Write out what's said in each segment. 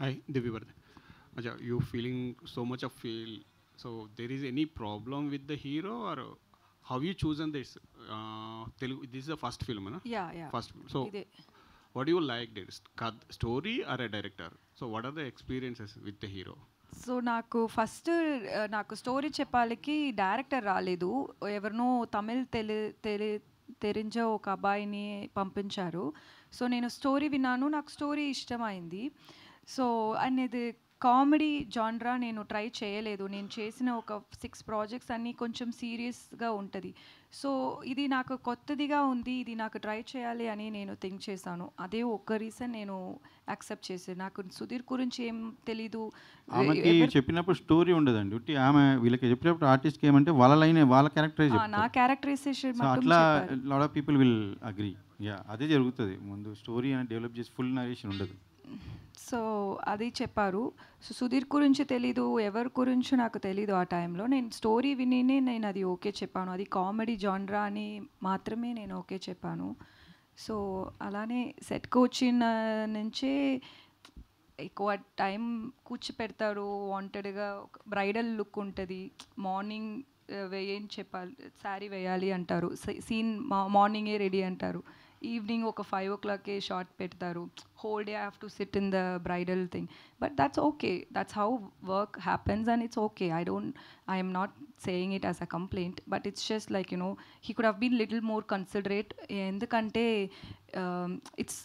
Hi, Divivard. Acha, you feeling so much of feel. So there is any problem with the hero or how you chosen this? Telugu, this is the first film, na? Yeah yeah First. So ఇదే. what do you like this? Story or a director? So what are the experiences with the hero? So నాకు first నాకు story చెప్పాలికి director రాలేదు. ఎవరినో తమిళ్ తెరించ ఒక అబ్బాయిని పంపించారు. So నేను story విన్నాను. నాకు స్టోరీ ఇష్టమైంది. సో అండ్ ఇది కామెడీ జాన్రా నేను ట్రై చేయలేదు. నేను చేసిన ఒక 6 ప్రాజెక్ట్స్ అన్నీ కొంచెం సీరియస్‌గా ఉంటది. సో ఇది నాకు కొత్తదిగా ఉంది. ఇది నాకు ట్రై చేయాలి అని నేను థింక్ చేశాను. అదే ఒక్క రీజన్ నేను యాక్సెప్ట్ చేశాను. నాకు సుధీర్ గురించి ఏం తెలీదు. ఆమెకి చెప్పినప్పుడు స్టోరీ ఉండదండి. ఉట్టి ఆమె వీళ్ళకి చెప్పినప్పుడు ఆర్టిస్ట్‌కి ఏమంటే వాళ్ళ లైనే వాళ్ళ క్యారెక్టరే నా చెప్తారు. క్యారెక్టరైజేషన్ సో మాత్రం అట్లా చెప్పారు. Lot of people will agree. Yeah! అదే జరుగుతది. ముందు స్టోరీ అని డెవలప్ చేసి ఫుల్ నరేషన్ ఉండదు. సో అది చెప్పారు. సో సుధీర్ గురించి తెలీదు. ఎవరి గురించి నాకు తెలీదు ఆ టైంలో. నేను స్టోరీ వినినే నేను అది ఓకే చెప్పాను. అది కామెడీ జాన్రా అని మాత్రమే నేను ఓకే చెప్పాను. సో అలానే సెట్‌కి వచ్చిన నుంచే ఎక్కువ టైం కూర్చోపెడతారు. వాంటెడ్‌గా ఒక బ్రైడల్ లుక్ ఉంటది. మార్నింగ్ ఏం చెప్పాలి, శారీ వేయాలి అంటారు. సీన్ మార్నింగే రెడీ అంటారు. ఈవినింగ్ ఒక 5:00కే షాట్ పెడతారు. Whole day I have to sit in the bridal thing. But that's okay. That's how work happens and it's okay. I am not saying it as a complaint. But it's just like he could have been little more considerate. ఎందుకంటే it's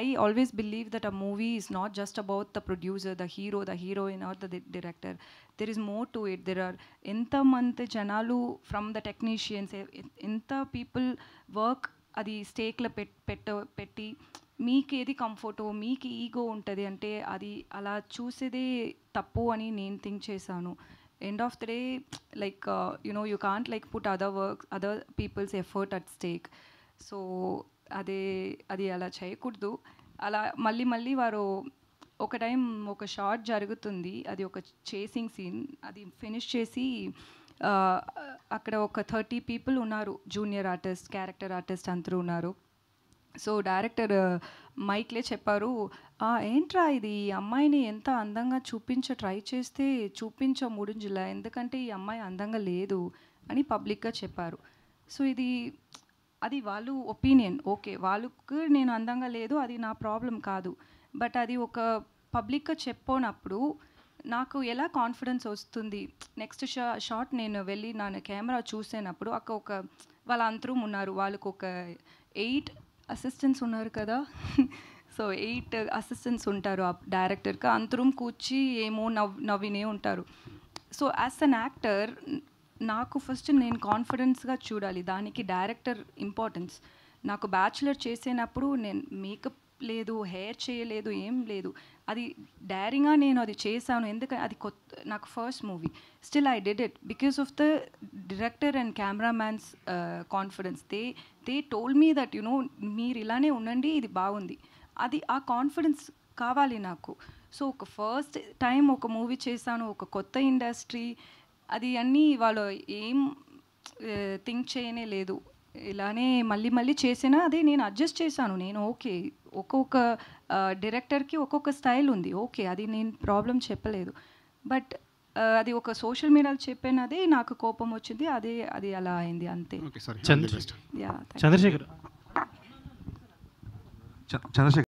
I always believe that a movie is not just about the producer, the hero, the heroine or the director. There is more to it. There are enta mante janalu from the technicians, enta people work అది స్టేక్లో పెట్టి మీకు ఏది కంఫర్టో మీకు ego ఉంటుంది అంటే అది అలా చూసేదే తప్పు అని నేను థింక్ చేశాను. End of the day like you can't like put other people's effort at stake. So అది అలా చేయకూడదు. అలా మళ్ళీ వారు ఒక టైం ఒక షాట్ జరుగుతుంది. అది ఒక చేసింగ్ సీన్. అది ఫినిష్ చేసి అక్కడ ఒక 30 పీపుల్ ఉన్నారు. జూనియర్ ఆర్టిస్ట్, క్యారెక్టర్ ఆర్టిస్ట్ అందరూ ఉన్నారు. సో డైరెక్టర్ మైక్లే చెప్పారు, ఏంట్రా ఇది, ఈ అమ్మాయిని ఎంత అందంగా ట్రై చేస్తే ముడింజులా, ఎందుకంటే ఈ అమ్మాయి అందంగా లేదు అని పబ్లిక్గా చెప్పారు. సో అది వాళ్ళు ఒపీనియన్. ఓకే, వాళ్ళకు నేను అందంగా లేదు, అది నా ప్రాబ్లం కాదు. బట్ అది ఒక పబ్లిక్గా చెప్పినప్పుడు నాకు ఎలా కాన్ఫిడెన్స్ వస్తుంది. నెక్స్ట్ షాట్ నేను వెళ్ళి నా కెమెరా చూసేటప్పుడు ఒక వాళ్ళ అందరూ ఉన్నారు. వాళ్ళకు ఒక 8 అసిస్టెంట్స్ ఉన్నారు కదా. సో 8 అసిస్టెంట్స్ ఉంటారు ఆ డైరెక్టర్కి. అందరూ కూర్చి ఏమో నవ్వినే ఉంటారు. సో యాజ్ అన్ యాక్టర్ నాకు ఫస్ట్ నేను కాన్ఫిడెన్స్గా చూడాలి. దానికి డైరెక్టర్ ఇంపార్టెన్స్. నాకు బ్యాచులర్ చేసేటప్పుడు నేను మేకప్ లేదు, హెయిర్ చేయలేదు, ఏం లేదు. అది డైరింగ్గా నేను అది చేశాను. ఎందుకంటే అది నాకు first movie. Still I did it because of the director and cameramans confidence. They told me that మీరు ఇలానే ఉండండి, ఇది బాగుంది. అది ఆ కాన్ఫిడెన్స్ కావాలి నాకు. సో ఒక ఫస్ట్ టైం ఒక మూవీ చేశాను, ఒక కొత్త ఇండస్ట్రీ, అది అన్నీ వాళ్ళు ఏం థింక్ చేయనే లేదు. ఇలానే మళ్ళీ చేసినా అదే నేను అడ్జస్ట్ చేశాను. నేను ఓకే, ఒక్కొక్క డైరెక్టర్కి ఒక్కొక్క స్టైల్ ఉంది. ఓకే, అది నేను ప్రాబ్లం చెప్పలేదు. బట్ అది ఒక సోషల్ మీడియాలో చెప్పినదే నాకు కోపం వచ్చింది. అది అలా అయింది అంతే. చంద్రశేఖర్ చంద్రశేఖర్